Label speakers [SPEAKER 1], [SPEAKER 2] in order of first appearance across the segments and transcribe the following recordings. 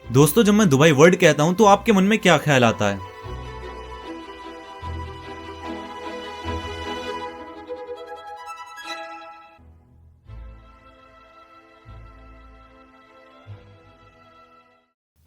[SPEAKER 1] दोस्तों, जब मैं दुबई वर्ल्ड कहता हूँ तो आपके मन में क्या ख्याल आता है?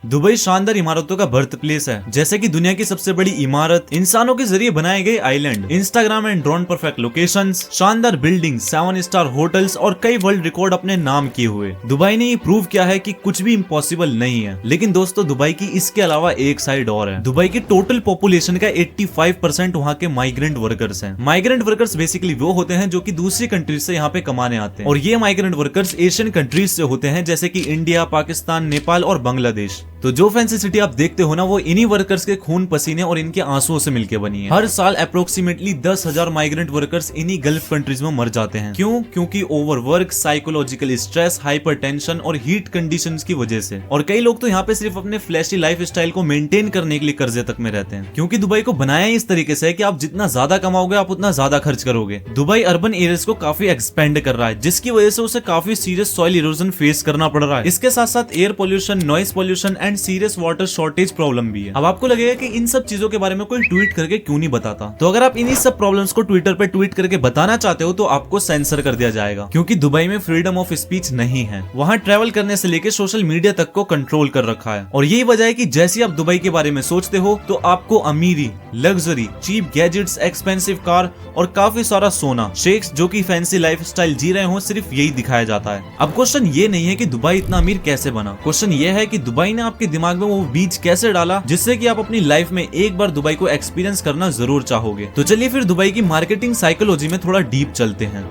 [SPEAKER 1] दुबई शानदार इमारतों का बर्थ प्लेस है, जैसे कि दुनिया की सबसे बड़ी इमारत, इंसानों के जरिए बनाए गए island, Instagram and drone perfect locations, शानदार बिल्डिंग, 7 स्टार होटल्स और कई वर्ल्ड रिकॉर्ड अपने नाम किए हुए। दुबई ने ये प्रूव किया है कि कुछ भी इम्पॉसिबल नहीं है। लेकिन दोस्तों, दुबई की इसके अलावा एक साइड और है। दुबई की टोटल पॉपुलेशन का 85% वहाँ के माइग्रेंट वर्कर्स हैं। माइग्रेंट वर्कर्स बेसिकली वो होते हैं जो कि दूसरी कंट्रीज से यहाँ पे कमाने आते हैं, और ये माइग्रेंट वर्कर्स एशियन कंट्रीज से होते हैं, जैसे कि इंडिया, पाकिस्तान, नेपाल और बांग्लादेश। तो जो फैंसी सिटी आप देखते हो ना, वो इन्हीं वर्कर्स के खून पसीने और इनके आंसुओं से मिलकर बनी है। हर साल अप्रोक्सीमेटली 10,000 माइग्रेंट वर्कर्स इन्हीं गल्फ कंट्रीज में मर जाते हैं। क्यों? क्योंकि ओवरवर्क, साइकोलॉजिकल स्ट्रेस, हाइपरटेंशन और हीट कंडीशंस की वजह से। और कई लोग तो यहाँ पे सिर्फ अपने फ्लैशी लाइफस्टाइल को मेंटेन करने के लिए कर्जे तक में रहते हैं, क्योंकि दुबई को बनाया इस तरीके से है कि आप जितना ज्यादा कमाओगे आप उतना ज्यादा खर्च करोगे। दुबई अर्बन एरियाज को काफी एक्सपेंड कर रहा है, जिसकी वजह से उसे काफी सीरियस सॉइल इरोजन फेस करना पड़ रहा है। इसके साथ साथ air pollution, noise pollution and serious water shortage problem भी है। अब आपको लगेगा कि इन सब चीजों के बारे में कोई ट्वीट करके क्यों नहीं बताता। तो अगर आप इन्हीं सब प्रॉब्लम्स को ट्विटर पे ट्वीट करके बताना चाहते हो तो आपको सेंसर कर दिया जाएगा, क्योंकि दुबई में फ्रीडम ऑफ स्पीच नहीं है। वहाँ ट्रैवल करने से लेकर सोशल मीडिया तक को कंट्रोल कर रखा है। और यही वजह है कि जैसे आप दुबई के बारे में सोचते हो तो आपको अमीरी, luxury, cheap gadgets, expensive car और काफी सारा सोना, शेख्स जो कि फैंसी लाइफस्टाइल जी रहे हो, सिर्फ यही दिखाया जाता है। अब क्वेश्चन ये नहीं है कि दुबई इतना अमीर कैसे बना, क्वेश्चन ये है कि दुबई ने आपके दिमाग में वो बीज कैसे डाला जिससे कि आप अपनी लाइफ में एक बार दुबई को एक्सपीरियंस करना जरूर चाहोगे। तो चलिए फिर दुबई की मार्केटिंग साइकोलॉजी में थोड़ा डीप चलते हैं।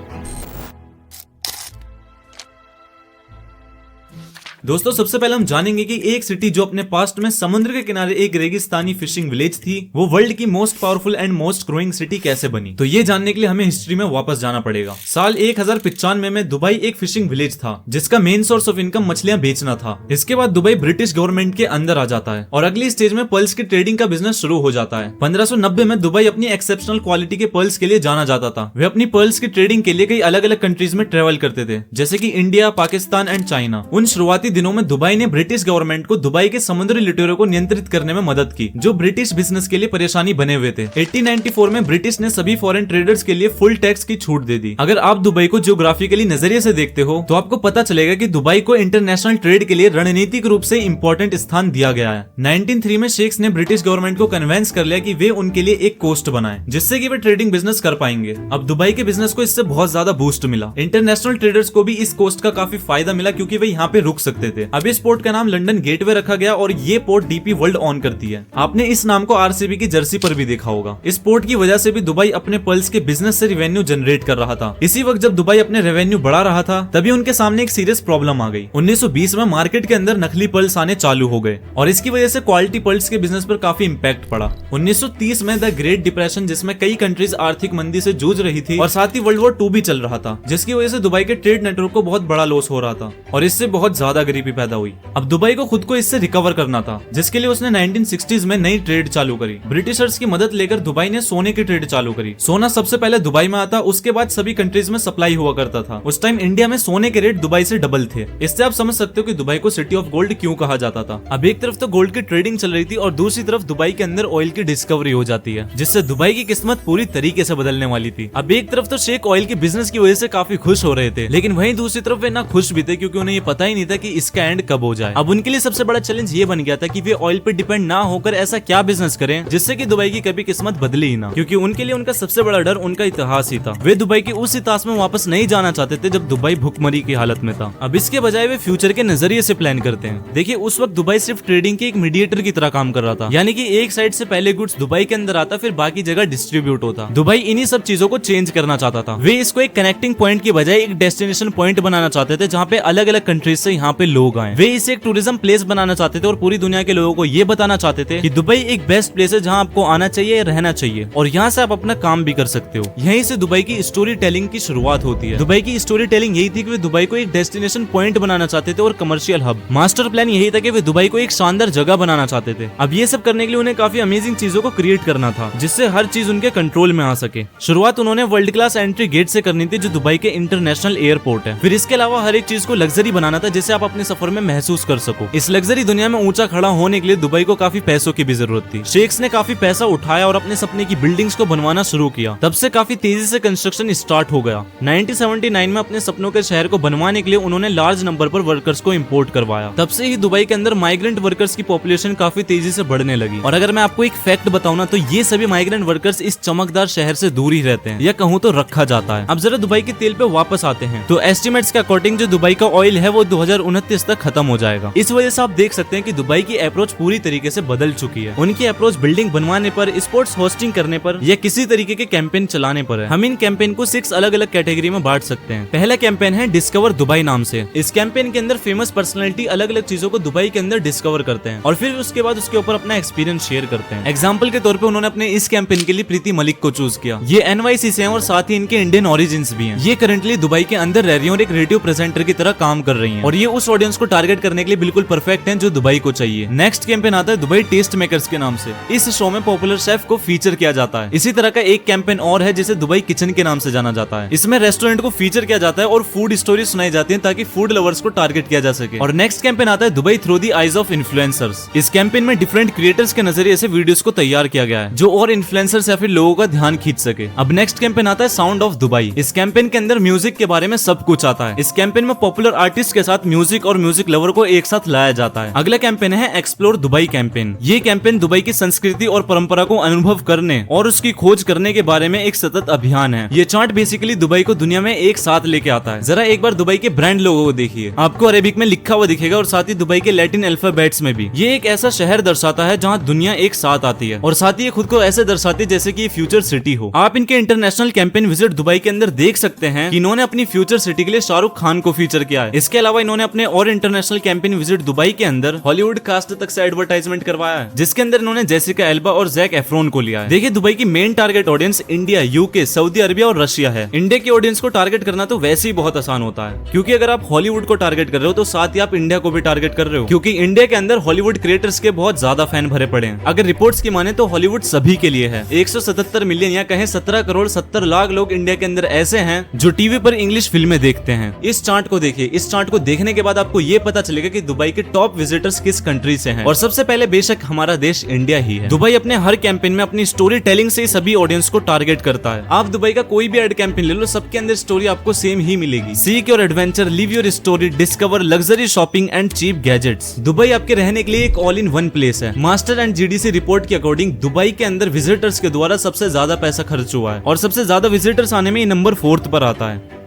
[SPEAKER 1] दोस्तों, सबसे पहले हम जानेंगे कि एक सिटी जो अपने पास्ट में समुद्र के किनारे एक रेगिस्तानी फिशिंग विलेज थी, वो वर्ल्ड की most powerful and most growing city कैसे बनी। तो ये जानने के लिए हमें हिस्ट्री में वापस जाना पड़ेगा। साल 1095 में दुबई एक फिशिंग विलेज था जिसका मेन सोर्स ऑफ इनकम मछलियां बेचना था। इसके बाद दुबई ब्रिटिश गवर्नमेंट के अंदर आ जाता है और अगली स्टेज में पर्ल्स की ट्रेडिंग का बिजनेस शुरू हो जाता है। 1590 में दुबई अपनी एक्सेप्शनल क्वालिटी के पर्ल्स के लिए जाना जाता था। वे अपनी पर्ल्स की ट्रेडिंग के लिए कई अलग अलग कंट्रीज में ट्रेवल करते थे, जैसे कि इंडिया, पाकिस्तान एंड चाइना। उन शुरुआती दिनों में दुबई ने ब्रिटिश गवर्नमेंट को दुबई के समुद्री लुटेरों को नियंत्रित करने में मदद की, जो ब्रिटिश बिजनेस के लिए परेशानी बने हुए थे। 1894 में ब्रिटिश ने सभी फॉरेन ट्रेडर्स के लिए फुल टैक्स की छूट दे दी। अगर आप दुबई को जियोग्राफिकली नजरिए से देखते हो तो आपको पता चलेगा कि दुबई को इंटरनेशनल ट्रेड के लिए रणनीतिक रूप से इंपॉर्टेंट स्थान दिया गया है। 1903 में शेख्स ने ब्रिटिश गवर्नमेंट को कन्वेंस कर लिया कि वे उनके लिए एक कोस्ट बनाएं, जिससे कि वे ट्रेडिंग बिजनेस कर पाएंगे। अब दुबई के बिजनेस को इससे बहुत ज्यादा बूस्ट मिला। इंटरनेशनल ट्रेडर्स को भी इस कोस्ट का काफी फायदा मिला, क्योंकि वे यहाँ पे रुक सकते थे। अब इस पोर्ट का नाम लंदन गेटवे रखा गया और ये पोर्ट डीपी वर्ल्ड ऑन करती है। आपने इस नाम को आरसीबी की जर्सी पर भी देखा होगा। इस पोर्ट की वजह से भी दुबई अपने पर्ल्स के बिजनेस से रेवेन्यू जनरेट कर रहा था। इसी वक्त जब दुबई अपने रेवेन्यू बढ़ा रहा था, तभी उनके सामने एक सीरियस प्रॉब्लम आ गई। 1920 में मार्केट के अंदर नकली पर्ल्स आने चालू हो गए और इसकी वजह से क्वालिटी पर्ल्स के बिजनेस पर काफी इंपैक्ट पड़ा। 1930 में द ग्रेट डिप्रेशन, जिसमें कई कंट्रीज आर्थिक मंदी से जूझ रही थी और साथ ही वर्ल्ड वॉर 2 भी चल रहा था, जिसकी वजह से दुबई के ट्रेड नेटवर्क को बहुत बड़ा लॉस हो रहा था और इससे बहुत ज्यादा गरीबी पैदा हुई। अब दुबई को खुद को इससे रिकवर करना था, जिसके लिए उसने 1960s में नई ट्रेड चालू करी। ब्रिटिशर्स की मदद लेकर दुबई ने सोने की ट्रेड चालू करी। सोना सबसे पहले दुबई में आता, उसके बाद सभी कंट्रीज में सप्लाई हुआ करता था। उस टाइम इंडिया में सोने के रेट दुबई से डबल थे। इससे आप समझ सकते हो कि दुबई को सिटी ऑफ गोल्ड क्यों कहा जाता था। अब एक तरफ तो गोल्ड की ट्रेडिंग चल रही थी और दूसरी तरफ दुबई के अंदर ऑयल की डिस्कवरी हो जाती है, जिससे दुबई की किस्मत पूरी तरीके से बदलने वाली थी। अब एक तरफ तो शेख ऑयल के बिजनेस की वजह से काफी खुश हो रहे थे, लेकिन वहीं दूसरी तरफ वे ना खुश भी थे, क्योंकि उन्हें ये पता ही नहीं था कि इसका एंड कब हो जाए। अब उनके लिए सबसे बड़ा चैलेंज ये बन गया था कि वे ऑयल पे डिपेंड ना होकर ऐसा क्या बिजनेस करें जिससे कि दुबई की कभी किस्मत बदले ही ना, क्योंकि उनके लिए उनका सबसे बड़ा डर उनका इतिहास ही था। वे दुबई के उस इतिहास में वापस नहीं जाना चाहते थे जब दुबई भुखमरी की हालत में था। अब इसके बजाय वे फ्यूचर के नजरिए से प्लान करते हैं। देखिए, उस वक्त दुबई सिर्फ ट्रेडिंग के एक मीडिएटर की तरह काम कर रहा था, यानी कि एक साइड से पहले गुड्स दुबई के अंदर आता, फिर बाकी जगह डिस्ट्रीब्यूट होता। दुबई इन्हीं सब चीजों को चेंज करना चाहता था। वे इसको एक कनेक्टिंग पॉइंट की बजाय एक डेस्टिनेशन पॉइंट बनाना चाहते थे, जहाँ पे अलग अलग कंट्रीज से यहाँ पे लोग आए। वे इसे एक टूरिज्म प्लेस बनाना चाहते थे और पूरी दुनिया के लोगों को ये बताना चाहते थे कि दुबई एक बेस्ट प्लेस है जहाँ आपको आना चाहिए, रहना चाहिए और यहाँ से आप अपना काम भी कर सकते हो। यहीं से दुबई की स्टोरी टेलिंग की शुरुआत होती है। दुबई की स्टोरी टेलिंग यही थी कि वे दुबई को एक डेस्टिनेशन पॉइंट बनाना चाहते थे और कमर्शियल हब। मास्टर प्लान यही था कि वे दुबई को एक शानदार जगह बनाना चाहते थे। अब ये सब करने के लिए उन्हें काफी अमेजिंग चीजों को क्रिएट करना था, जिससे हर चीज उनके कंट्रोल में आ सके। शुरुआत उन्होंने वर्ल्ड क्लास एंट्री गेट से करनी थी, जो दुबई के इंटरनेशनल एयरपोर्ट है। फिर इसके अलावा हर एक चीज को लग्जरी बनाना था, जिससे आप अपने अपने सफर में महसूस कर सको। इस लग्जरी दुनिया में ऊंचा खड़ा होने के लिए दुबई को काफी पैसों की भी जरूरत थी। शेख्स ने काफी पैसा उठाया और अपने सपने की बिल्डिंग्स को बनवाना शुरू किया। तब से काफी तेजी से कंस्ट्रक्शन स्टार्ट हो गया। 1979 में अपने सपनों के शहर को बनवाने के लिए उन्होंने लार्ज नंबर पर वर्कर्स को इंपोर्ट करवाया। तब से ही दुबई के अंदर माइग्रेंट वर्कर्स की पॉपुलेशन काफी तेजी से बढ़ने लगी। और अगर मैं आपको एक फैक्ट बताऊं ना, तो ये सभी माइग्रेंट वर्कर्स इस चमकदार शहर से दूर ही रहते हैं, या कहूँ तो रखा जाता है। अब जरा दुबई के तेल पे वापस आते हैं, तो एस्टिमेट्स के अकॉर्डिंग जो दुबई का ऑयल है वो 2029 तक खत्म हो जाएगा। इस वजह से आप देख सकते हैं कि दुबई की अप्रोच पूरी तरीके से बदल चुकी है। उनकी अप्रोच बिल्डिंग बनवाने पर, स्पोर्ट्स होस्टिंग करने पर या किसी तरीके के कैंपेन चलाने पर है। हम इन कैंपेन को 6 अलग अलग कैटेगरी में बांट सकते हैं। पहला कैंपेन है डिस्कवर दुबई नाम से। इस कैंपेन के अंदर फेमस पर्सनालिटी अलग अलग चीजों को दुबई के अंदर डिस्कवर करते हैं और फिर उसके बाद उसके ऊपर अपना एक्सपीरियंस शेयर करते हैं। एग्जाम्पल के तौर पे उन्होंने अपने इस कैंपेन के लिए प्रीति मलिक को चूज किया। ये NYC से हैं और साथ ही इनके इंडियन ओरिजिन्स भी हैं। ये करंटली दुबई के अंदर रह रही है और एक रेडियो प्रेजेंटर की तरह काम कर रही हैं और ये उस ऑडियंस को टारगेट करने के लिए बिल्कुल परफेक्ट हैं जो दुबई को चाहिए। नेक्स्ट कैंपेन आता है दुबई टेस्ट मेकर्स के नाम से। इस शो में पॉपुलर शेफ को फीचर किया जाता है। इसी तरह का एक कैंपेन और है जिसे दुबई किचन के नाम से जाना जाता है। इसमें रेस्टोरेंट को फीचर किया जाता है और फूड स्टोरी सुनाई जाती है ताकि फूड लवर्स को टारगेट किया जा सके। और नेक्स्ट कैंपेन आता है Dubai through the eyes of influencers. इस कैंपेन में डिफरेंट क्रिएटर्स के नजरिए से वीडियोस को तैयार किया गया है जो और इन्फ्लुएंसर्स या फिर लोगों का ध्यान खींच सके। अब नेक्स्ट कैंपेन आता है साउंड ऑफ दुबई। इस कैंपेन के अंदर म्यूजिक के बारे में सब कुछ आता है। इस कैंपेन में पॉपुलर आर्टिस्ट के साथ म्यूजिक और म्यूजिक लवर को एक साथ लाया जाता है। अगला कैंपेन है एक्सप्लोर दुबई कैंपेन। ये कैंपेन दुबई की संस्कृति और परंपरा को अनुभव करने और उसकी खोज करने के बारे में एक सतत अभियान है। ये चार्ट बेसिकली दुबई को दुनिया में एक साथ लेके आता है। जरा एक बार दुबई के ब्रांड लोगों को देखिए, आपको अरेबिक में लिखा हुआ दिखेगा और साथ ही दुबई के लैटिन अल्फाबेट्स में भी। ये एक ऐसा शहर दर्शाता है जहाँ दुनिया एक साथ आती है और साथ ही ये खुद को ऐसे दर्शाती है जैसे कि ये फ्यूचर सिटी हो। आप इनके इंटरनेशनल कैंपेन विजिट दुबई के अंदर देख सकते हैं कि इन्होंने अपनी फ्यूचर सिटी के लिए शाहरुख खान को फीचर किया है। इसके अलावा इन्होंने अपने और इंटरनेशनल कैंपेन विजिट दुबई के अंदर हॉलीवुड कास्ट तक से एडवर्टाइजमेंट करवाया है, जिसके अंदर इन्होंने जेसिका एल्बा और जैक एफ्रोन को लिया है। देखिए दुबई की main target audience India, UK, Saudi Arabia और रशिया है। इंडिया की ऑडियंस को टारगेट करना तो वैसे ही बहुत आसान होता है, क्योंकि अगर आप हॉलीवुड को टारगेट कर रहे हो तो साथ ही आप इंडिया को भी टारगेट कर रहे हो, क्योंकि इंडिया के अंदर हॉलीवुड क्रिएटर्स के बहुत ज्यादा फैन भरे पड़े हैं। अगर रिपोर्ट्स की माने तो हॉलीवुड सभी के लिए है। 177 मिलियन या कहें 17 करोड़ 70 लाख लोग इंडिया के अंदर ऐसे हैं जो टीवी पर इंग्लिश फिल्में देखते हैं। इस चार्ट को देखिए। इस चार्ट को देखने के बाद आपको ये पता चलेगा कि दुबई के टॉप विजिटर्स किस कंट्री से हैं। और सबसे पहले बेशक हमारा देश इंडिया ही है। दुबई अपने हर कैंपेन में अपनी स्टोरी टेलिंग से सभी ऑडियंस को टारगेट करता है। आप दुबई का कोई भी एड कैंपेन ले लो, सबके अंदर स्टोरी आपको सेम ही मिलेगी। Seek your adventure, live your story, discover luxury shopping and cheap gadgets. Dubai आपके रहने के लिए एक ऑल इन वन प्लेस है। मास्टर एंड GDC रिपोर्ट के अकॉर्डिंग दुबई के अंदर विजिटर्स के द्वारा सबसे ज्यादा पैसा खर्च हुआ है और सबसे ज्यादा विजिटर्स आने में ये नंबर 4 पर आता है।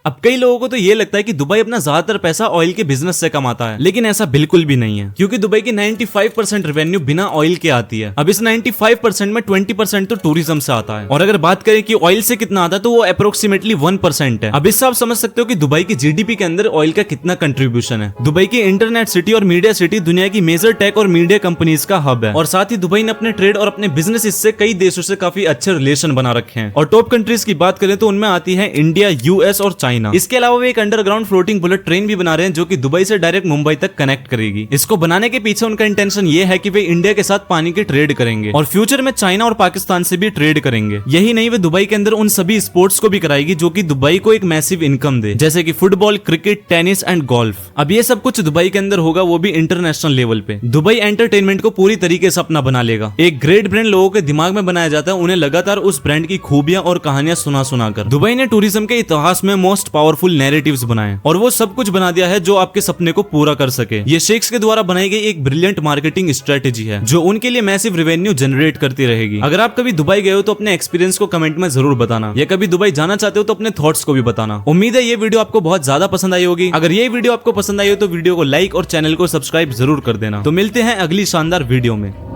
[SPEAKER 1] अब कई लोगों को तो ये लगता है कि दुबई अपना ज्यादातर पैसा ऑयल के बिजनेस से कमाता है, लेकिन ऐसा बिल्कुल भी नहीं है, क्योंकि दुबई की 95% रेवेन्यू बिना ऑयल के आती है। अब इस 95% में 20% तो टूरिज्म से आता है, और अगर बात करें कि ऑयल से कितना आता है तो वो अप्रोक्सीमेटली 1% है। अब इससे आप समझ सकते हो कि दुबई की GDP के अंदर ऑयल का कितना कंट्रीब्यूशन है। दुबई की इंटरनेट सिटी और मीडिया सिटी दुनिया की मेजर टेक और मीडिया कंपनीज का हब है, और साथ ही दुबई ने अपने ट्रेड और अपने बिजनेस से कई देशों से काफी अच्छे रिलेशन बना रखे हैं। और टॉप कंट्रीज की बात करें तो उनमें आती है इंडिया, US और चाइना। इसके अलावा वे एक अंडरग्राउंड फ्लोटिंग बुलेट ट्रेन भी बना रहे हैं जो कि दुबई से डायरेक्ट मुंबई तक कनेक्ट करेगी। इसको बनाने के पीछे उनका इंटेंशन ये है कि वे इंडिया के साथ पानी की ट्रेड करेंगे और फ्यूचर में चाइना और पाकिस्तान से भी ट्रेड करेंगे। यही नहीं, वे दुबई के अंदर उन सभी स्पोर्ट्स को भी कराएगी जो कि दुबई को एक मैसिव इनकम दे, जैसे कि football, cricket, tennis and golf. अब ये सब कुछ दुबई के अंदर होगा, वो भी इंटरनेशनल लेवल पे। दुबई एंटरटेनमेंट को पूरी तरीके से अपना बना लेगा। एक ग्रेट ब्रांड लोगों के दिमाग में बनाया जाता है, उन्हें लगातार उस ब्रांड की खूबियां और कहानियां सुनाकर। दुबई ने टूरिज्म के इतिहास में मोस्ट पावरफुल नैरेटिव्स बनाए और वो सब कुछ बना दिया है जो आपके सपने को पूरा कर सके। ये शेख्स के द्वारा बनाई गई एक ब्रिलियंट मार्केटिंग स्ट्रेटेजी है जो उनके लिए मैसिव रेवेन्यू जनरेट करती रहेगी। अगर आप कभी दुबई गए हो तो अपने एक्सपीरियंस को कमेंट में जरूर बताना, या कभी दुबई जाना चाहते हो तो अपने थॉट्स को भी बताना। उम्मीद है ये वीडियो आपको बहुत ज्यादा पसंद आई होगी। अगर ये वीडियो आपको पसंद आई हो तो वीडियो को लाइक और चैनल को सब्सक्राइब जरूर कर देना। तो मिलते हैं अगली शानदार वीडियो में।